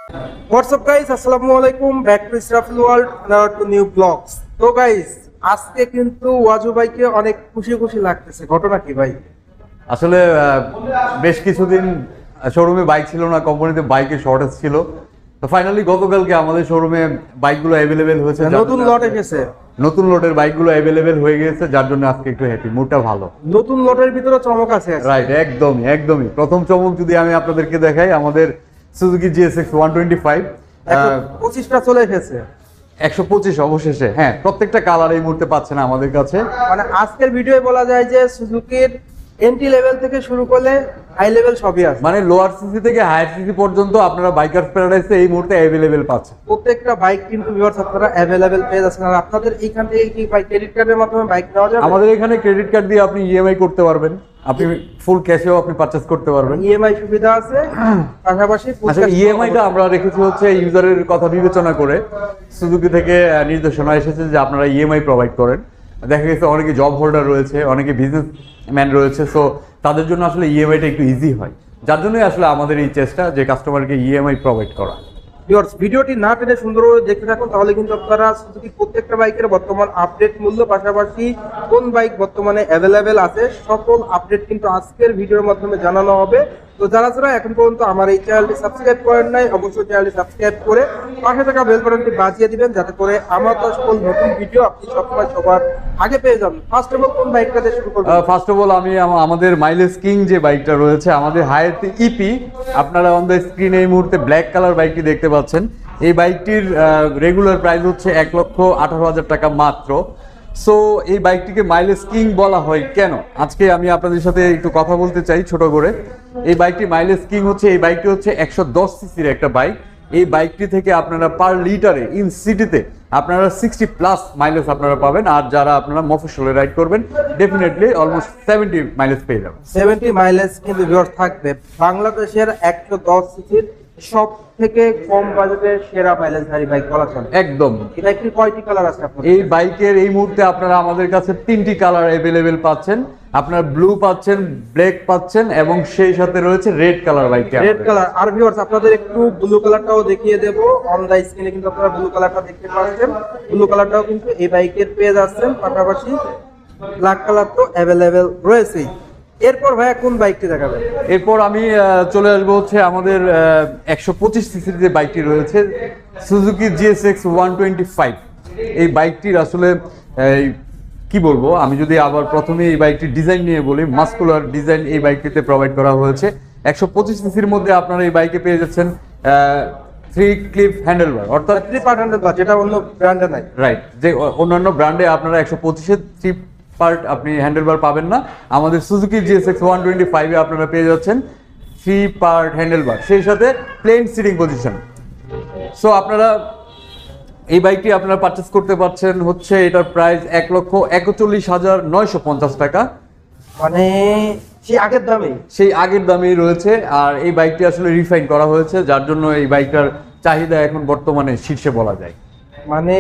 What's up guys, আসসালামু আলাইকুম, back to Israfil world, another to new vlogs। তো guys, আজকে কিন্তু ওয়াজু ভাইকে অনেক খুশি খুশি লাগতেছে। ঘটনা কি ভাই? আসলে বেশ কিছুদিন শোরুমে বাইক ছিল না, কোম্পানিতে বাইকের শর্টেজ ছিল। তো ফাইনালি গতকালকে আমাদের শোরুমে বাইকগুলো অ্যাভেলেবেল হয়েছে, নতুন লট এসেছে, নতুন লটের বাইকগুলো অ্যাভেলেবেল হয়ে গেছে, যার জন্য আজকে একটু হ্যাপি, মুডটা ভালো। নতুন লটের ভিতরে চমক আছে। রাইট, একদমই একদমই। প্রথম চমক যদি আমি আপনাদেরকে দেখাই, আমাদের সুজুকি GSX 125 25টা চলে এসেছে। 125 অবশেষে। হ্যাঁ, প্রত্যেকটা কালার এই মুহূর্তে পাচ্ছেন আমাদের কাছে। মানে আজকের ভিডিওয়ে বলা যায় যে সুজুকির এন্ট্রি লেভেল থেকে শুরু করলে হাই লেভেল সবই আছে। মানে লোয়ার সিসি থেকে হায়ার সিসি পর্যন্ত আপনারা বাইকার্স প্যারাডাইসে এই মুহূর্তে অ্যাভেলেবেল পাচ্ছেন। প্রত্যেকটা বাইক কিন্তু ভিউয়ার্স আপনারা অ্যাভেলেবেল পেয়ে যাচ্ছেন। আর আপনাদের এইখান থেকে কি বাইক ক্রেডিট কার্ডের মাধ্যমে বাইক নেওয়া যাবে? আমাদের এখানে ক্রেডিট কার্ড দিয়ে আপনি ইএমআই করতে পারবেন, আপনি ফুল ক্যাশেও আপনি পারচেজ করতে পারবেন। ইএমআই সুবিধা আছে, পাশাপাশি আচ্ছা, ইএমআইটা আমরা রেখেছি হচ্ছে ইউজারের কথা বিবেচনা করে। সুজুকি থেকে নির্দেশনা এসেছে যে আপনারা ইএমআই প্রোভাইড করেন। দেখা গেছে অনেকে জব হোল্ডার রয়েছে, অনেকে বিজনেসম্যান রয়েছে, সো তাদের জন্য আসলে ইএমআইটা একটু ইজি হয়, যার জন্যই আসলে আমাদের এই চেষ্টা যে কাস্টমারকে ইএমআই প্রোভাইড করা। ভিউয়ার্স, ভিডিওটি না টেনে সুন্দরভাবে দেখতে থাকুন, তাহলে কিন্তু আপনারা সুজুকি প্রত্যেকটা বাইকের বর্তমান আপডেট মূল্য, পাশাপাশি কোন বাইক বর্তমানে অ্যাভেলেবেল আছে, সকল আপডেট কিন্তু আজকের ভিডিওর মাধ্যমে জানানো হবে। তো যারা যারা এখন পর্যন্ত আমার এই চ্যানেলটি সাবস্ক্রাইব করেন নাই, অবশ্যই চ্যানেলটি সাবস্ক্রাইব করে পাশে থাকা বেল বাটনটি বাজিয়ে দিবেন, যাতে করে আমার তো সকল নতুন ভিডিও আপনি সবসময় সবার আগে পেয়ে যাবেন। ফার্স্ট অফ অল কোন বাইকটা দিয়ে শুরু করবেন? ফার্স্ট অফ অল আমি আমাদের মাইলেজ কিং যে বাইকটা রয়েছে, আমাদের হায়াতি ইপি, আপনারা অন দ্য স্ক্রিনে এই মুহূর্তে ব্ল্যাক কালার বাইকটি দেখতে পাচ্ছেন। এই বাইকটির রেগুলার প্রাইস হচ্ছে 1,18,000 টাকা মাত্র। সো এই বাইকটিকে মাইলেজ কিং বলা হয় কেন, আজকে আমি আপনাদের সাথে একটু কথা বলতে চাই ছোট করে। এই বাইকটি মাইলেজ কিং হচ্ছে, এই বাইকটি হচ্ছে 110 সিসির একটা বাইক। এই বাইকটি থেকে আপনারা পার লিটারে ইন সিটিতে আপনারা 60+ মাইলেজ আপনারা পাবেন। আর যারা আপনারা মফস্বলে রাইড করবেন, ডেফিনেটলি অলমোস্ট 70 মাইলেজ পেয়ে যাবেন। 70 মাইলেজ কিন্তু ভিউয়ার্স থাকবে। বাংলাদেশের 110 সিসির সব থেকে কম বাজেটের সেরা মাইলেজধারী বাইক বলা চলে। একদম। এই বাইকটির কয়টি কালার আছে আপনার? এই বাইকের এই মুহূর্তে আপনারা আমাদের কাছে 3টি কালার অ্যাভেলেবেল পাচ্ছেন। আপনার ব্লু পাচ্ছেন, ব্ল্যাক পাচ্ছেন, এবং সেই সাথে রয়েছে রেড কালার বাইকটা। Red colour. আর ভিউয়ার্স, আপনাদের একটু ব্লু কালারটাও দেখিয়ে দেব। অন দা স্ক্রিনে কিন্তু আপনারা ব্লু কালারটা দেখতে পাচ্ছেন। ব্লু কালারটাও কিন্তু এই বাইকের পেয়ে যাচ্ছেন, পাশাপাশি ব্ল্যাক কালার তো অ্যাভেলেবেল রয়েছে। এরপর ভাইয়া কোন বাইকটি দেখাবেন? এরপর আমি চলে আসবো হচ্ছে আমাদের 125 সিসির যে বাইকটি রয়েছে, সুজুকি GSX 125। এই বাইকটির আসলে কি বলবো, আমি যদি আবার প্রথমে এই বাইকটির ডিজাইন নিয়ে বলি, মাস্কুলার ডিজাইন এই বাইকটিতে প্রোভাইড করা হয়েছে। 125 সিসির মধ্যে আপনারা এই বাইকে পেয়ে যাচ্ছেন 3 ক্লিপ হ্যান্ডেলবার, অর্থাৎ 3 পার্ট হ্যান্ডেলবার, যেটা অন্য ব্র্যান্ডে নাই। রাইট, যে অন্যান্য ব্র্যান্ডে আপনারা 125-এর 3 পার্ট আপনি হ্যান্ডেলবার পাবেন না। আমাদের সুজুকি GSX 125-এ আপনারা পেয়ে যাচ্ছেন 3 পার্ট হ্যান্ডেলবার, সেই সাথে প্লেন সিটিং পজিশন। সো আপনারা এই বাইকটি আপনারা পারচেস করতে পারছেন হচ্ছে, এটার প্রাইস 1,41,950 টাকা। মানে সেই আগের দামে, সেই আগের দামেই রয়েছে। আর এই বাইকটি আসলে রিফাইন করা হয়েছে, যার জন্য এই বাইকটার চাহিদা এখন বর্তমানে শীর্ষে বলা যায়। মানে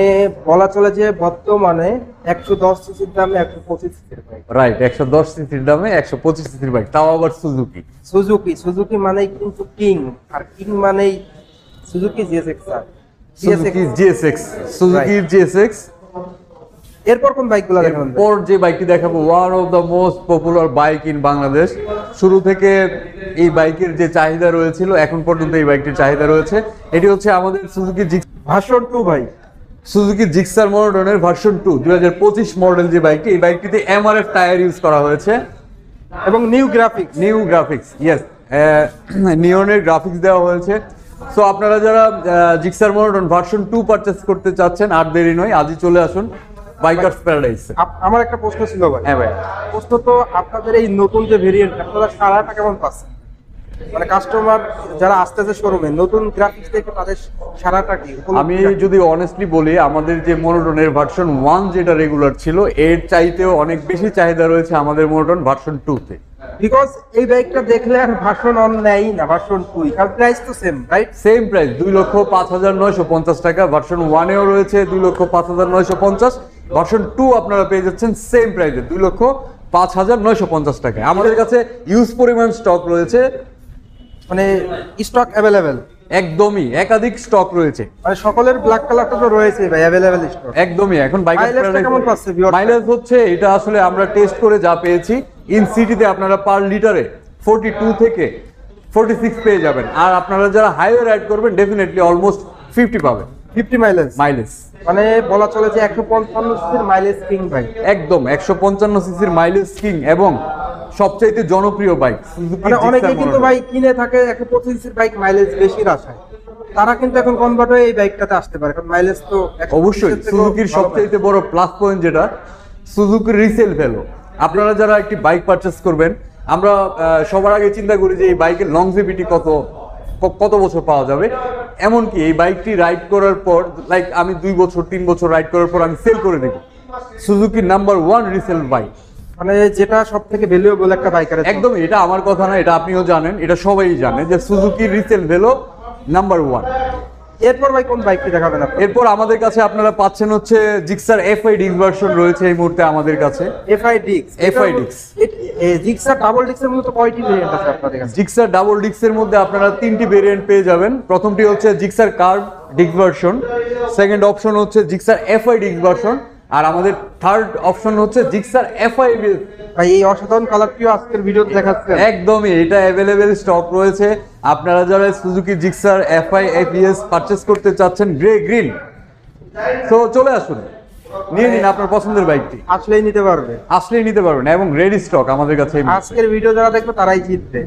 বলা চলে যে বর্তমানে 110 সিসির দামে 125 সিসির বাইক। রাইট, 110 সিসির দামে 125 সিসির বাইক, তাও আবার সুজুকি। সুজুকি মানেই কিন্তু কিং, আর কিং মানেই সুজুকি GSX। Suzuki GSX। এরপর কোন বাইকগুলো দেখাবেন? এরপর যে বাইকটি দেখাবো, one of the most popular bike in Bangladesh. শুরু থেকে এই বাইকের যে চাহিদা রয়েছিল, এখন পর্যন্ত এই বাইকটির চাহিদা রয়েছে। এটি হচ্ছে আমাদের সুজুকি ভার্সন 2 ভাই। সুজুকি জিক্সার মনোটনের ভার্সন 2 2025 মডেল যে বাইকটি, এই বাইকটিতে MRF টায়ার ইউজ করা হয়েছে এবং নিউ গ্রাফিক্স, ইয়েস, নিয়নের গ্রাফিক্স দেওয়া হয়েছে। সো আপনারা যারা জিক্সার মনোটন ভার্সন 2 পারচেস করতে চাচ্ছেন, আর দেরি নয়, আজই চলে আসুন বাইকার্স প্যারাডাইসে। আমার একটা প্রশ্ন ছিল ভাই। হ্যাঁ ভাই, প্রশ্ন তো, আপনাদের এই নতুন যে ভেরিয়েন্ট, আপনারা সারাটা কেমন পাচ্ছেন? মানে কাস্টমার যারা আসতেছে শোরুমে, নতুন গ্রাফিক্স দেখে তাদের সারাটা কি? আমি যদি অনেস্টলি বলি, আমাদের যে মনোটনের ভার্সন 1 যেটা রেগুলার ছিল, এর চাইতেও অনেক বেশি চাহিদা রয়েছে আমাদের মনোটন ভার্সন 2 তে। বিকজ এই বাইকটা দেখলে আর ভার্সন 1 নেই না, ভার্সন 2, কারণ প্রাইস তো সেম, রাইট? সেম প্রাইস, 2,05,950 টাকা। ভার্সন 1 এও রয়েছে 2,05,950। ভার্সন 2 আপনারা পেয়ে যাচ্ছেন সেম প্রাইসে 2,05,950 টাকায়। আমাদের কাছে ইউজ পরিমাণ স্টক রয়েছে, মানে স্টক অ্যাভেলেবেল। একদমই একাধিক স্টক রয়েছে। মানে সকলের ব্ল্যাক কালারটা তো রয়েছে ভাই, অ্যাভেলেবেল স্টক। একদমই এখন বাইকের মাইলেজটা কেমন পাচ্ছে ভিউয়ার? মাইলেজ হচ্ছে এটা আসলে আমরা টেস্ট করে যা পেয়েছি, ইন সিটিতে আপনারা পার লিটারে 42 থেকে 46 পেয়ে যাবেন, আর আপনারা যারা হাইওয়ে রাইড করবেন ডেফিনেটলি অলমোস্ট 50 পাবেন 50 মাইলেজ। মাইলেজ। মানে বলা চলে যে 155 সিসির মাইলেজ কিং ভাই। একদম 155 সিসির মাইলেজ কিং এবং সবচাইতে জনপ্রিয় বাইক। মানে অনেকে কিন্তু ভাই কিনে থাকে 125 সিসির বাইক মাইলেজ বেশির আশায়, তারা কিন্তু এখন কনভার্ট হয়ে এই বাইকটাতে আসতে পারে, কারণ মাইলেজ তো অবশ্যই সুজুকির সবচাইতে বড় প্লাস পয়েন্ট যেটা সুজুকির রিসেল ভ্যালু। আপনারা যারা একটি বাইক পারচেস করবেন, আমরা সবার আগে চিন্তা করি যে এই বাইকের লংজিভিটি কত বছর পাওয়া যাবে। এমনকি এই বাইকটি রাইড করার পর, লাইক আমি 2 বছর 3 বছর রাইড করার পর আমি সেল করে দেব। সুজুকি নাম্বার 1 রিসেল বাইক, মানে যেটা সব থেকে ভ্যালুয়েবল একটা বাইকার। একদম এটা আমার কথা না, এটা আপনিও জানেন, এটা সবাই জানে যে সুজুকির রিসেল ভ্যালু নাম্বার 1। এরপর ভাই কোন বাইকটি দেখাবেন আপনি? এরপর আমাদের কাছে আপনারা পাচ্ছেন হচ্ছে জিক্সার এফআই ডিক্স ভার্সন রয়েছে এই মুহূর্তে আমাদের কাছে। এফআই ডিক্স। জিক্সার ডাবল ডিক্সের মধ্যে কয়টি ভেরিয়েন্ট আছে আপনাদের কাছে? জিক্সার ডাবল ডিক্সের মধ্যে আপনারা 3টি ভেরিয়েন্ট পেয়ে যাবেন। প্রথমটি হচ্ছে জিক্সার কার্ভ ডিক্স ভার্সন, সেকেন্ড অপশন হচ্ছে জিক্সার এফআই ডিক্স ভার্সন, আর আমাদের থার্ড অপশন হচ্ছে জিক্সার এফআই। ভাই এই অসাধারণ কালারটিও আজকের ভিডিওতে দেখাচ্ছেন? একদমই, এটা অ্যাভেলেবেল স্টক রয়েছে। আপনারা যারা Suzuki Gixxer FI APS purchase করতে চাচ্ছেন গ্রে গ্রিন, তো চলে আসুন, নিয়ে নিন আপনার পছন্দের বাইকটি। আসলেই নিতে পারবে, আসলেই নিতে পারবেন এবং রেডি স্টক আমাদের কাছে। আজকের ভিডিও যারা দেখবে তারাই জিতবে,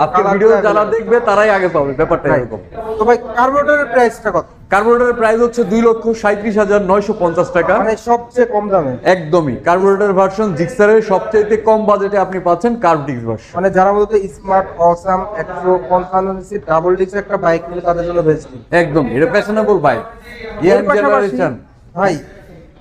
আজকের ভিডিও যারা দেখবে তারাই আগে পাবে, ব্যাপারটা এরকম। তো ভাই কার্বোরেটরের প্রাইসটা কত? কার্বোরেটরের প্রাইস হচ্ছে 2,37,950 টাকা, মানে সবচেয়ে কম দামে। একদমই কার্বোরেটর ভার্সন জিক্সারের সবচেয়ে কম বাজেটে আপনি পাচ্ছেন কার্ভ ডিক্স ভার্সন। মানে যারা মূলত স্মার্ট অসাম 155 সিসি ডাবল ডিক্স একটা বাইক নিলে তাদের জন্য বেস্ট। একদম এটা ফ্যাশনেবল বাইক, ইয়াং জেনারেশন। ভাই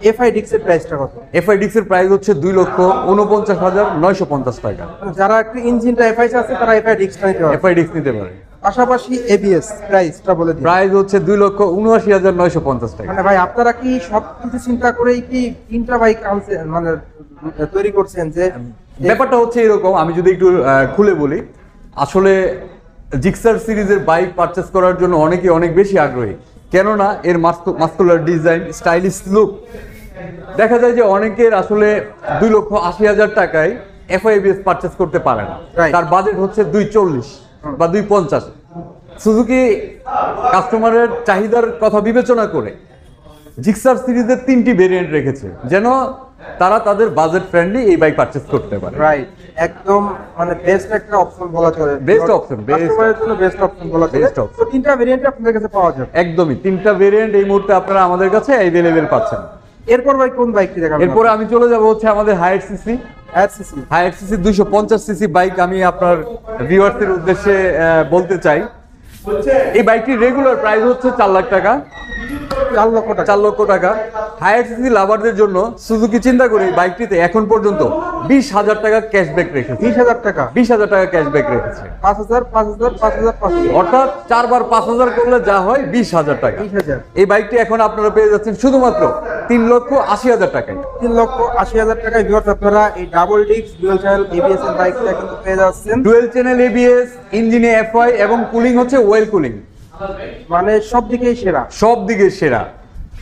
এফআই ডিক্সের প্রাইসটা কত? এফআই ডিক্স এর প্রাইস হচ্ছে 2,49,950 টাকা। মানে যারা একটু ইঞ্জিনটা এফআই আছে তারা এফআই ডিক্সটা নিতে পারে। এফআই ডিক্স নিতে পারে। পাশাপাশি এবিএস প্রাইসটা বলে দিন। প্রাইস হচ্ছে 2,79,950 টাকা। মানে ভাই আপনারা কি সব কিছু চিন্তা করেই কি তিনটা বাইক আনছেন, মানে তৈরি করছেন? যে ব্যাপারটা হচ্ছে এরকম, আমি যদি একটু খুলে বলি, আসলে জিক্সার সিরিজের বাইক পারচেস করার জন্য অনেকে অনেক বেশি আগ্রহী, কেননা এর মাস্কুলার ডিজাইন, স্টাইলিশ লুক। দেখা যায় যে অনেকের আসলে 2,80,000 টাকায় এফআইবিএস পারচেস করতে পারে না, তার বাজেট হচ্ছে 240 বা 250। সুজুকি কাস্টমারের চাহিদার কথা বিবেচনা করে জিক্সার সিরিজের 3টি ভেরিয়েন্ট রেখেছে, যেন তারা তাদের বাজেট ফ্রেন্ডলি এই বাইক পারচেস করতে পারে। রাইট, একদম মানে বেস্ট একটা অপশন বলা চলে। বেস্ট অপশন, কাস্টমারের জন্য বেস্ট অপশন বলা চলে। Best option. তো তিনটা ভেরিয়েন্ট আপনাদের কাছে পাওয়া যাবে? একদমই 3টা ভেরিয়েন্ট এই মুহূর্তে আপনারা আমাদের কাছে अवेलेबल পাচ্ছেন। এরপর ভাই কোন বাইকটি দেখাবেন? এরপর আমি চলে যাব হচ্ছে আমাদের higher CC. Higher CC 250 CC bike আমি আপনার ভিউয়ার্সদের উদ্দেশ্যে বলতে চাই, এই বাইকটির রেগুলার প্রাইস হচ্ছে 4 লাখ টাকা। 4 লক্ষ টাকা। হায়ার সিসি লাভারদের জন্য সুজুকি চিন্তা করে এই বাইকটিতে এখন পর্যন্ত 20,000 টাকা ক্যাশব্যাক রেখেছে। 20,000 টাকা? 20,000 টাকা ক্যাশব্যাক রেখেছে। 5,000 5,000 5,000 5,000, অর্থাৎ 4 বার 5,000 করলে যা হয় 20,000 টাকা। 20,000। এই বাইকটি এখন আপনারা পেয়ে যাচ্ছেন শুধুমাত্র 3,80,000 টাকায়। 3,80,000 টাকায় ভিউয়ার্স আপনারা এই double disc dual channel ABS এর বাইকটা কিন্তু পেয়ে যাচ্ছেন। ডুয়াল চ্যানেল এবিএস, ইঞ্জিনে এফআই এবং কুলিং হচ্ছে ওয়েল কুলিং, মানে সব দিকেই সেরা, সব দিকে সেরা।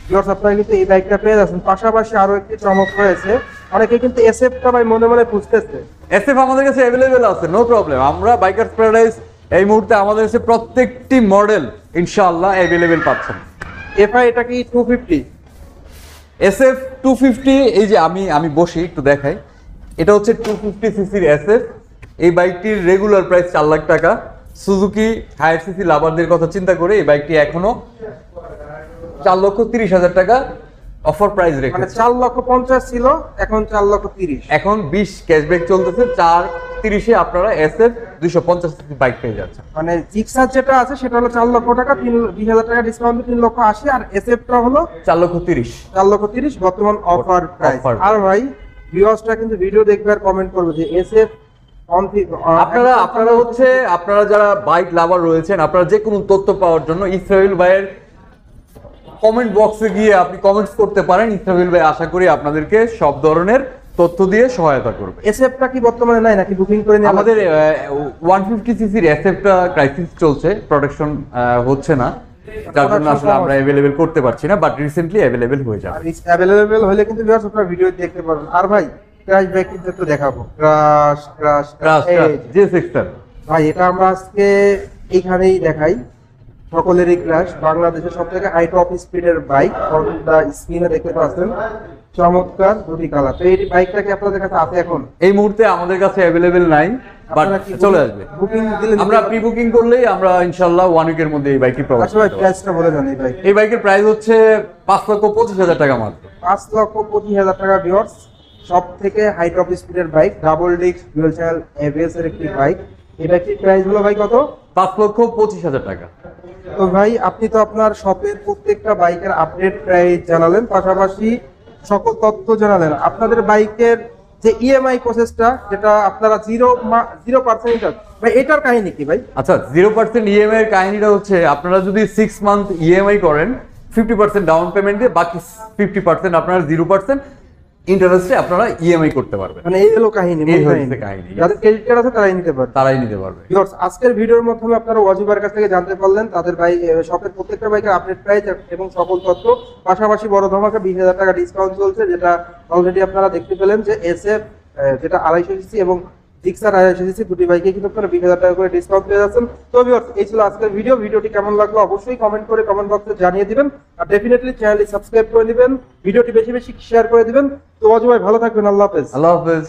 ভিউয়ার্স আপনারা কিন্তু এই বাইকটা পেয়ে যাচ্ছেন। পাশাপাশি আরো একটি চমক রয়েছে, অনেকে কিন্তু এসএফটা ভাই মনে মনে খুঁজতেছে। এসএফ আমাদের কাছে अवेलेबल আছে, নো প্রবলেম। আমরা বাইকার্স প্যারাডাইস এই মুহূর্তে আমাদের কাছে প্রত্যেকটি মডেল ইনশাআল্লাহ अवेलेबल পাচ্ছেন। এফআই এটা কি 250? এসএফ 250, এই যে আমি বসি একটু দেখাই, এটা হচ্ছে 250 সিসির এসএফ। এই বাইকটির রেগুলার প্রাইস 4 লাখ টাকা। সুজুকি হায়ার সিসি লাভারদের কথা চিন্তা করে এই বাইকটি এখনো 4,30,000 টাকা অফার প্রাইস রেখেছে। মানে 4,50,000 ছিল, এখন 4,30,000। এখন 20 ক্যাশব্যাক চলতেছে, 4,30,000 এ আপনারা এসএফ 250 সিসি বাইক পেয়ে যাচ্ছেন। মানে জিক্সার যেটা আছে সেটা হলো 4 লক্ষ টাকা, 20,000 টাকা ডিসকাউন্ট 3,80,000, আর এসএফটা হলো 4,30,000। 4,30,000 বর্তমান অফার প্রাইস। আর ভাই ভিউয়ার্সরা কিন্তু ভিডিও দেখবে আর কমেন্ট করবে যে এসএফ আপনারা যারা বাইক লাভার রয়েছেন, আপনারা যে কোনো তথ্য পাওয়ার জন্য ইসরাইল ভাইয়ের কমেন্ট বক্সে গিয়ে আপনি কমেন্টস করতে পারেন। ইসরাইল ভাই আশা করি আপনাদেরকে সব ধরনের তথ্য দিয়ে সহায়তা করবে। এসএফটা কি বর্তমানে নাই নাকি বুকিং করে নিয়ে আমাদের 150 সিসির এসএফটা ক্রাইসিস চলছে, প্রোডাকশন হচ্ছে না, যার জন্য আসলে আমরা অ্যাভেলেবেল করতে পারছি না, বাট রিসেন্টলি অ্যাভেলেবেল হয়ে যাবে। অ্যাভেলেবেল হলে কিন্তু ভিউয়ার্স আপনারা ভিডিও দেখতে পারবেন। আর ভাই ক্র্যাশ বাইক কিন্তু একটু দেখাবো, ক্র্যাশ J6R ভাই এটা আমরা আজকে এইখানেই দেখাই। সকলেরই ক্র্যাশ, বাংলাদেশের সব থেকে হাই টপ স্পিডের বাইক, হন্ডা স্ক্রিনে দেখতে পাচ্ছেন, চমৎকার দুটি কালার। তো এই বাইকটা কি আপনাদের কাছে আছে এখন? এই মুহূর্তে আমাদের কাছে অ্যাভেলেবেল নাই, বাট আপনারা কি চলে আসবে। বুকিং দিলেন? আমরা প্রি বুকিং করলেই আমরা ইনশাআল্লাহ 1 উইকের মধ্যে এই বাইকটি প্রোভাইড আচ্ছা ভাই করব। প্রাইসটা বলে দেন এই বাইক। এই বাইকের প্রাইস হচ্ছে 5,25,000 টাকা মাত্র। 5,25,000 টাকা ভিউয়ার্স, সব থেকে হাই টপ স্পিডের bike, double disc dual channel ABS এর একটি বাইক। এই বাইকটির প্রাইস হলো ভাই কত? 5,25,000 টাকা। তো ভাই আপনি তো আপনার শপের প্রত্যেকটা বাইকের আপডেট প্রাইস জানালেন, পাশাপাশি সকল তথ্য জানালেন। আপনাদের বাইকের যে ইএমআই প্রসেসটা, যেটা আপনারা 0% ভাই, এটার কাহিনী কি ভাই? আচ্ছা, 0% ইএমআই এর কাহিনীটা হচ্ছে আপনারা যদি 6 মান্থ ইএমআই করেন 50% ডাউন পেমেন্ট দিয়ে বাকি 50% আপনারা 0% ইন্টারেস্টে আপনারা ইএমআই করতে পারবেন। মানে এই হলো কাহিনী, এই মূল হচ্ছে কাহিনী। যাদের ক্রেডিট কার্ড আছে তারাই নিতে পারবে। তারাই নিতে পারবে। ভিউয়ার্স, আজকের ভিডিওর মাধ্যমে আপনারা ওয়াজিবার কাছ থেকে জানতে পারলেন তাদের বাইক শপের প্রত্যেকটা বাইকের আপডেট প্রাইস এবং সকল তথ্য, পাশাপাশি বড় ধামাকা 20,000 টাকা ডিসকাউন্ট চলছে, যেটা অলরেডি আপনারা দেখতে পেলেন যে এসএফ যেটা 250 সিসি এবং জিক্সার 250 সিসি দুটি বাইকে কিন্তু আপনারা 20,000 টাকা করে ডিসকাউন্ট পেয়ে যাচ্ছেন। তো ভিউয়ার্স, এই ছিল আজকের ভিডিও। ভিডিওটি কেমন লাগলো অবশ্যই কমেন্ট করে কমেন্ট বক্সে জানিয়ে দিবেন, আর ডেফিনেটলি চ্যানেলটি সাবস্ক্রাইব করে দিবেন, ভিডিওটি বেশি বেশি শেয়ার করে দিবেন। তো অজয় ভাই ভালো থাকবেন, আল্লাহ হাফেজ। আল্লাহ হাফেজ।